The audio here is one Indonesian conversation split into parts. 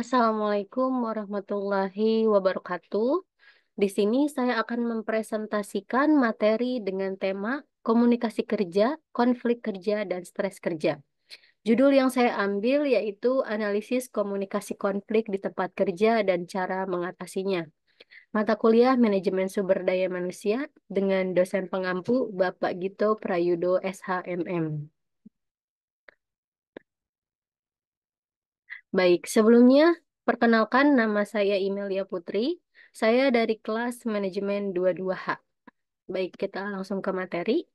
Assalamualaikum warahmatullahi wabarakatuh. Di sini saya akan mempresentasikan materi dengan tema komunikasi kerja, konflik kerja, dan stres kerja. Judul yang saya ambil yaitu analisis komunikasi konflik di tempat kerja dan cara mengatasinya. Mata kuliah Manajemen Sumber Daya Manusia dengan dosen pengampu Bapak Gito Prayudo SHMM. Baik, sebelumnya perkenalkan nama saya Imelia Putri. Saya dari kelas manajemen 22H. Baik, kita langsung ke materi.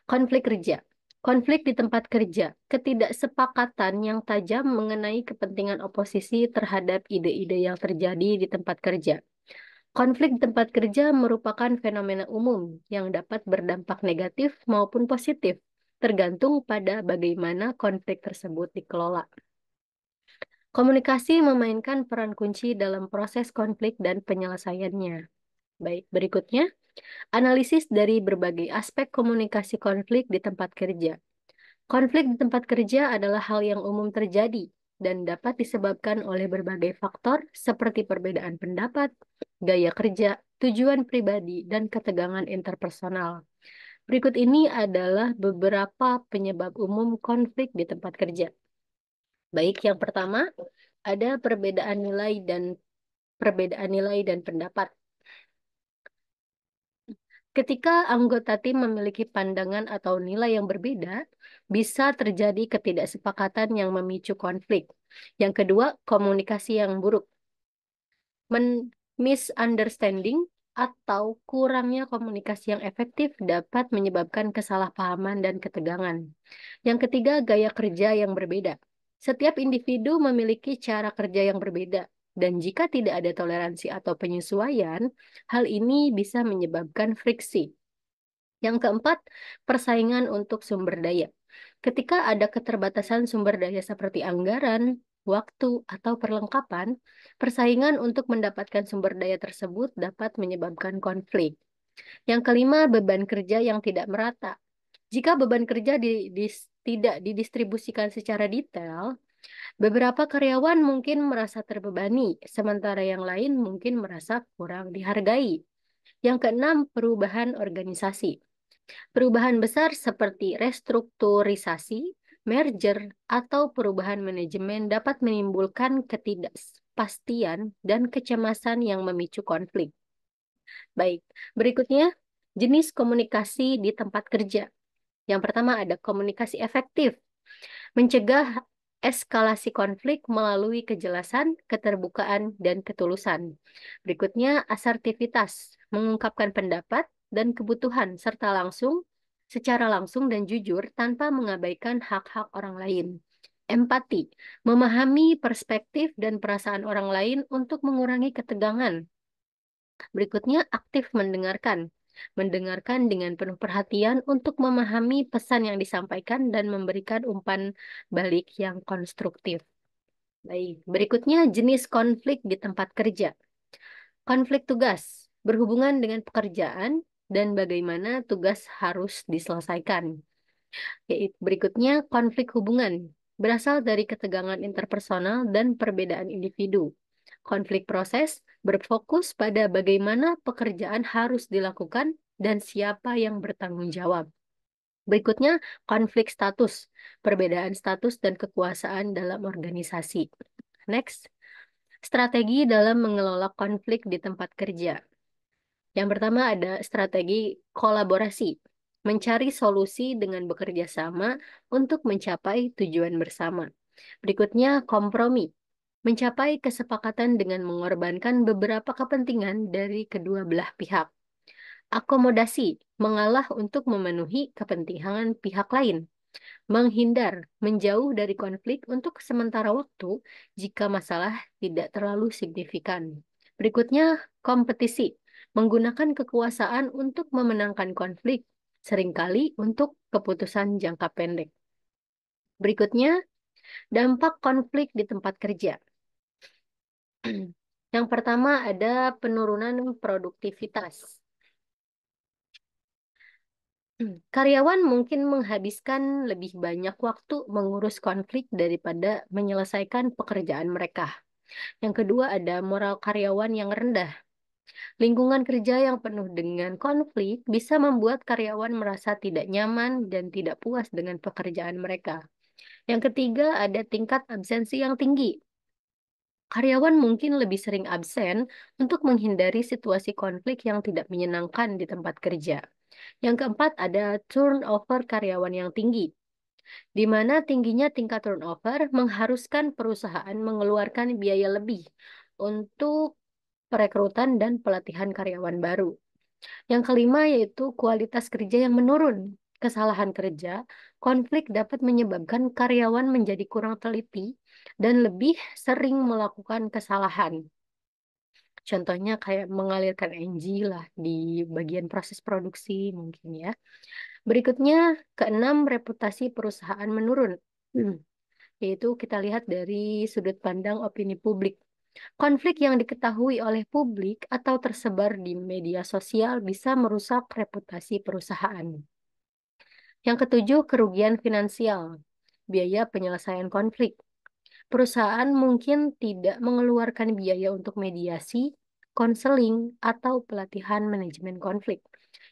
Konflik kerja. Konflik di tempat kerja. Ketidaksepakatan yang tajam mengenai kepentingan oposisi terhadap ide-ide yang terjadi di tempat kerja. Konflik di tempat kerja merupakan fenomena umum yang dapat berdampak negatif maupun positif, tergantung pada bagaimana konflik tersebut dikelola. Komunikasi memainkan peran kunci dalam proses konflik dan penyelesaiannya. Baik, berikutnya, analisis dari berbagai aspek komunikasi konflik di tempat kerja. Konflik di tempat kerja adalah hal yang umum terjadi dan dapat disebabkan oleh berbagai faktor seperti perbedaan pendapat, gaya kerja, tujuan pribadi, dan ketegangan interpersonal. Berikut ini adalah beberapa penyebab umum konflik di tempat kerja. Baik, yang pertama, ada perbedaan nilai dan pendapat. Ketika anggota tim memiliki pandangan atau nilai yang berbeda, bisa terjadi ketidaksepakatan yang memicu konflik. Yang kedua, komunikasi yang buruk. Misunderstanding atau kurangnya komunikasi yang efektif dapat menyebabkan kesalahpahaman dan ketegangan. Yang ketiga, gaya kerja yang berbeda. Setiap individu memiliki cara kerja yang berbeda, dan jika tidak ada toleransi atau penyesuaian, hal ini bisa menyebabkan friksi. Yang keempat, persaingan untuk sumber daya. Ketika ada keterbatasan sumber daya seperti anggaran, waktu, atau perlengkapan, persaingan untuk mendapatkan sumber daya tersebut dapat menyebabkan konflik. Yang kelima, beban kerja yang tidak merata. Jika beban kerja tidak didistribusikan secara detail, beberapa karyawan mungkin merasa terbebani, sementara yang lain mungkin merasa kurang dihargai. Yang keenam, perubahan organisasi. Perubahan besar seperti restrukturisasi, merger, atau perubahan manajemen dapat menimbulkan ketidakpastian dan kecemasan yang memicu konflik. Baik, berikutnya jenis komunikasi di tempat kerja. Yang pertama ada komunikasi efektif, mencegah eskalasi konflik melalui kejelasan, keterbukaan, dan ketulusan. Berikutnya asertivitas, mengungkapkan pendapat dan kebutuhan secara langsung dan jujur tanpa mengabaikan hak-hak orang lain. Empati, memahami perspektif dan perasaan orang lain untuk mengurangi ketegangan. Berikutnya, aktif mendengarkan. Mendengarkan dengan penuh perhatian untuk memahami pesan yang disampaikan dan memberikan umpan balik yang konstruktif. Baik, berikutnya jenis konflik di tempat kerja. Konflik tugas berhubungan dengan pekerjaan dan bagaimana tugas harus diselesaikan. Yaitu berikutnya konflik hubungan berasal dari ketegangan interpersonal dan perbedaan individu. Konflik proses berfokus pada bagaimana pekerjaan harus dilakukan dan siapa yang bertanggung jawab. Berikutnya, konflik status, perbedaan status dan kekuasaan dalam organisasi. Next, strategi dalam mengelola konflik di tempat kerja. Yang pertama ada strategi kolaborasi, mencari solusi dengan bekerja sama untuk mencapai tujuan bersama. Berikutnya, kompromi, mencapai kesepakatan dengan mengorbankan beberapa kepentingan dari kedua belah pihak. Akomodasi, mengalah untuk memenuhi kepentingan pihak lain. Menghindar, menjauh dari konflik untuk sementara waktu jika masalah tidak terlalu signifikan. Berikutnya, kompetisi, menggunakan kekuasaan untuk memenangkan konflik, seringkali untuk keputusan jangka pendek. Berikutnya, dampak konflik di tempat kerja. Yang pertama ada penurunan produktivitas. Karyawan mungkin menghabiskan lebih banyak waktu mengurus konflik daripada menyelesaikan pekerjaan mereka. Yang kedua ada moral karyawan yang rendah. Lingkungan kerja yang penuh dengan konflik bisa membuat karyawan merasa tidak nyaman dan tidak puas dengan pekerjaan mereka. Yang ketiga ada tingkat absensi yang tinggi. Karyawan mungkin lebih sering absen untuk menghindari situasi konflik yang tidak menyenangkan di tempat kerja. Yang keempat ada turnover karyawan yang tinggi, di mana tingginya tingkat turnover mengharuskan perusahaan mengeluarkan biaya lebih untuk perekrutan dan pelatihan karyawan baru. Yang kelima yaitu kualitas kerja yang menurun. Kesalahan kerja, konflik dapat menyebabkan karyawan menjadi kurang teliti dan lebih sering melakukan kesalahan. Contohnya kayak mengalirkan NG lah di bagian proses produksi mungkin ya. Berikutnya, keenam, reputasi perusahaan menurun. Hmm, Yaitu kita lihat dari sudut pandang opini publik. Konflik yang diketahui oleh publik atau tersebar di media sosial bisa merusak reputasi perusahaan. Yang ketujuh, kerugian finansial, biaya penyelesaian konflik. Perusahaan mungkin tidak mengeluarkan biaya untuk mediasi, konseling, atau pelatihan manajemen konflik.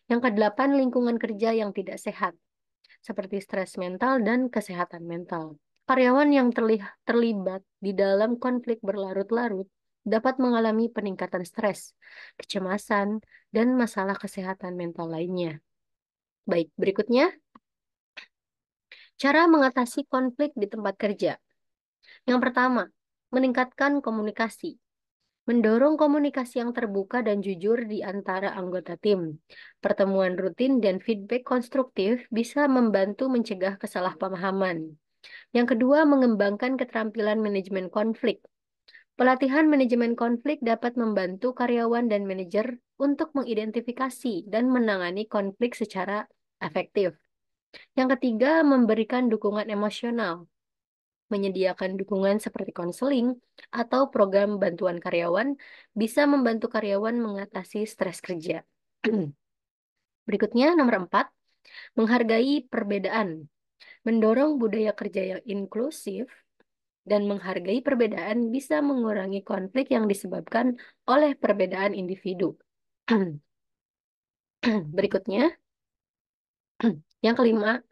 Yang kedelapan, lingkungan kerja yang tidak sehat, seperti stres mental dan kesehatan mental. Karyawan yang terlibat di dalam konflik berlarut-larut dapat mengalami peningkatan stres, kecemasan, dan masalah kesehatan mental lainnya. Baik, berikutnya, cara mengatasi konflik di tempat kerja. Yang pertama, meningkatkan komunikasi. Mendorong komunikasi yang terbuka dan jujur di antara anggota tim. Pertemuan rutin dan feedback konstruktif bisa membantu mencegah kesalahpahaman. Yang kedua, mengembangkan keterampilan manajemen konflik. Pelatihan manajemen konflik dapat membantu karyawan dan manajer untuk mengidentifikasi dan menangani konflik secara efektif. Yang ketiga, memberikan dukungan emosional. Menyediakan dukungan seperti konseling atau program bantuan karyawan bisa membantu karyawan mengatasi stres kerja. Berikutnya, nomor 4, menghargai perbedaan. Mendorong budaya kerja yang inklusif dan menghargai perbedaan bisa mengurangi konflik yang disebabkan oleh perbedaan individu. Berikutnya, yang kelima,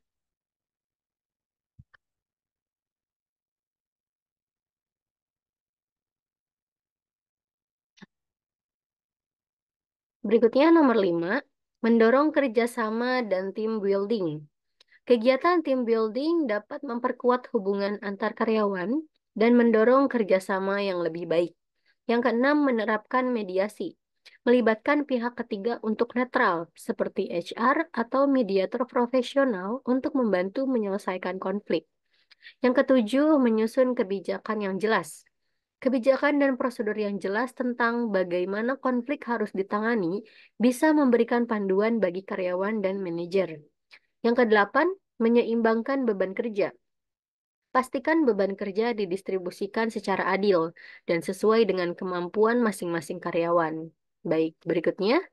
berikutnya nomor 5, mendorong kerjasama dan team building. Kegiatan team building dapat memperkuat hubungan antar karyawan dan mendorong kerjasama yang lebih baik. Yang keenam, menerapkan mediasi. Melibatkan pihak ketiga untuk netral, seperti HR atau mediator profesional untuk membantu menyelesaikan konflik. Yang ketujuh, menyusun kebijakan yang jelas. Kebijakan dan prosedur yang jelas tentang bagaimana konflik harus ditangani bisa memberikan panduan bagi karyawan dan manajer. Yang kedelapan, menyeimbangkan beban kerja. Pastikan beban kerja didistribusikan secara adil dan sesuai dengan kemampuan masing-masing karyawan. Baik, berikutnya.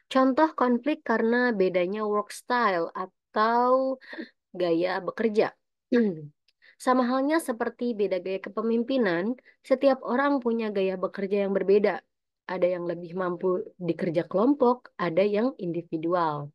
Contoh konflik karena bedanya work style atau gaya bekerja. Sama halnya seperti beda gaya kepemimpinan, setiap orang punya gaya bekerja yang berbeda. Ada yang lebih mampu di kerja kelompok, ada yang individual.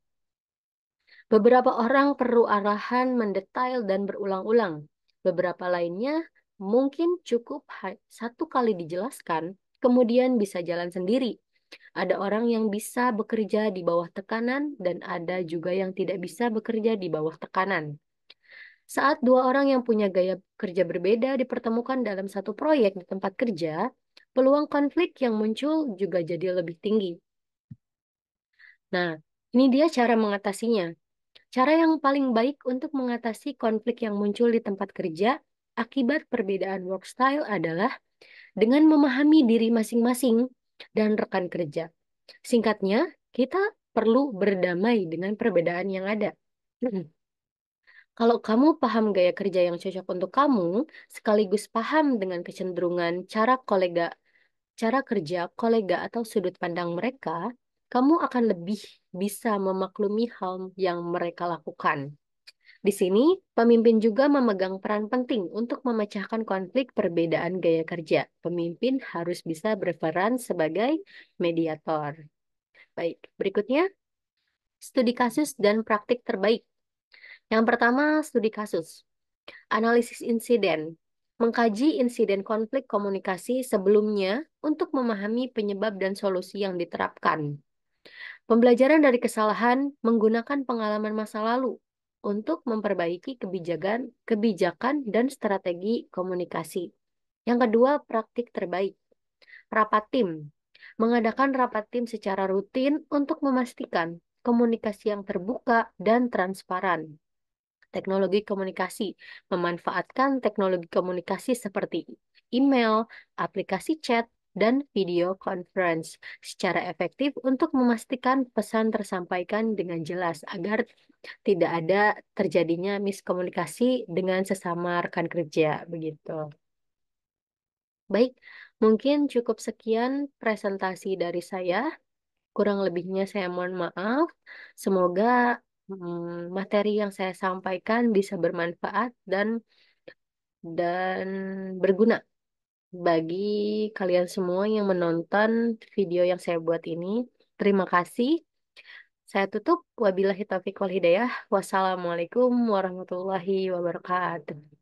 Beberapa orang perlu arahan mendetail dan berulang-ulang. Beberapa lainnya mungkin cukup satu kali dijelaskan, kemudian bisa jalan sendiri. Ada orang yang bisa bekerja di bawah tekanan, dan ada juga yang tidak bisa bekerja di bawah tekanan. Saat dua orang yang punya gaya kerja berbeda dipertemukan dalam satu proyek di tempat kerja, peluang konflik yang muncul juga jadi lebih tinggi. Nah, ini dia cara mengatasinya. Cara yang paling baik untuk mengatasi konflik yang muncul di tempat kerja akibat perbedaan work style adalah dengan memahami diri masing-masing dan rekan kerja. Singkatnya, kita perlu berdamai dengan perbedaan yang ada. Kalau kamu paham gaya kerja yang cocok untuk kamu, sekaligus paham dengan kecenderungan cara kerja kolega atau sudut pandang mereka, kamu akan lebih bisa memaklumi hal yang mereka lakukan. Di sini, pemimpin juga memegang peran penting untuk memecahkan konflik perbedaan gaya kerja. Pemimpin harus bisa berperan sebagai mediator. Baik, berikutnya studi kasus dan praktik terbaik. Yang pertama, studi kasus. Analisis insiden. Mengkaji insiden konflik komunikasi sebelumnya untuk memahami penyebab dan solusi yang diterapkan. Pembelajaran dari kesalahan menggunakan pengalaman masa lalu untuk memperbaiki kebijakan dan strategi komunikasi. Yang kedua, praktik terbaik. Rapat tim. Mengadakan rapat tim secara rutin untuk memastikan komunikasi yang terbuka dan transparan. Teknologi komunikasi. Memanfaatkan teknologi komunikasi seperti email, aplikasi chat, dan video conference secara efektif untuk memastikan pesan tersampaikan dengan jelas agar tidak ada terjadinya miskomunikasi dengan sesama rekan kerja begitu. Baik, mungkin cukup sekian presentasi dari saya. Kurang lebihnya saya mohon maaf. Semoga materi yang saya sampaikan bisa bermanfaat dan berguna bagi kalian semua yang menonton video yang saya buat ini. Terima kasih. Saya tutup. Wabillahi taufiq wal hidayah. Wassalamualaikum warahmatullahi wabarakatuh.